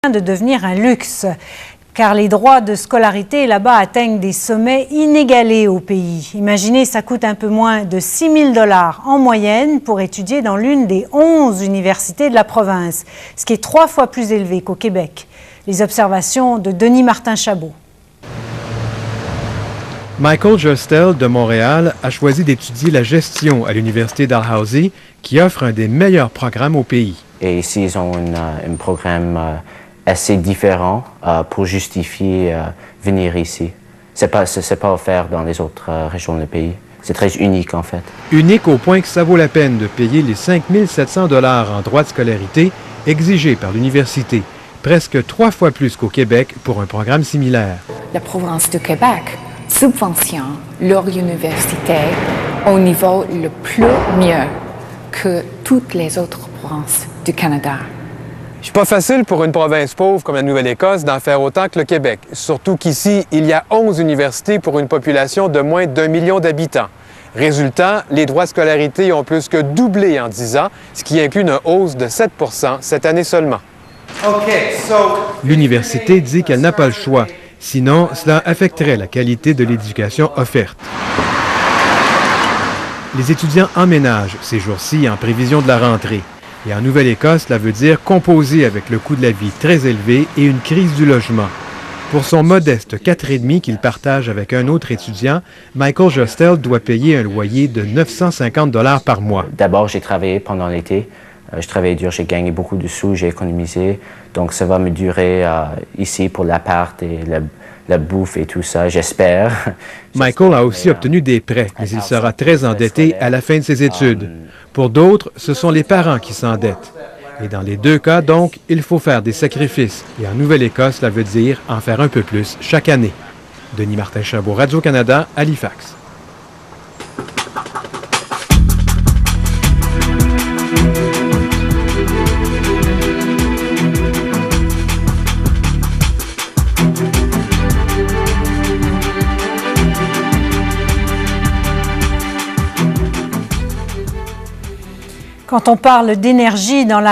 de devenir un luxe, car les droits de scolarité là-bas atteignent des sommets inégalés au pays. Imaginez, ça coûte un peu moins de 6 000 $ en moyenne pour étudier dans l'une des 11 universités de la province, ce qui est 3 fois plus élevé qu'au Québec. Les observations de Denis Martin-Chabot. Michael Justel de Montréal a choisi d'étudier la gestion à l'Université Dalhousie, qui offre un des meilleurs programmes au pays. Et ici, ils ont un programme assez différent pour justifier venir ici. C'est pas offert dans les autres régions du pays. C'est très unique, en fait. Unique au point que ça vaut la peine de payer les 5 700 $ en droits de scolarité exigés par l'université, presque 3 fois plus qu'au Québec pour un programme similaire. La province du Québec subventionne leur université au niveau le plus mieux que toutes les autres provinces du Canada. C'est pas facile pour une province pauvre comme la Nouvelle-Écosse d'en faire autant que le Québec. Surtout qu'ici, il y a 11 universités pour une population de moins d'1 million d'habitants. Résultat, les droits de scolarité ont plus que doublé en 10 ans, ce qui inclut une hausse de 7 % cette année seulement. L'université dit qu'elle n'a pas le choix, sinon cela affecterait la qualité de l'éducation offerte. Les étudiants emménagent ces jours-ci en prévision de la rentrée. Et en Nouvelle-Écosse, cela veut dire composer avec le coût de la vie très élevé et une crise du logement. Pour son modeste 4,5 qu'il partage avec un autre étudiant, Michael Justel doit payer un loyer de 950 $ par mois. D'abord, j'ai travaillé pendant l'été. Je travaillais dur, j'ai gagné beaucoup de sous, j'ai économisé. Donc, ça va me durer ici pour l'appart et la bouffe et tout ça, j'espère. Michael a aussi obtenu des prêts, mais il sera très endetté à la fin de ses études. Pour d'autres, ce sont les parents qui s'endettent. Et dans les deux cas, donc, il faut faire des sacrifices. Et en Nouvelle-Écosse, cela veut dire en faire un peu plus chaque année. Denis Martin-Chabot, Radio-Canada, Halifax. Quand on parle d'énergie dans la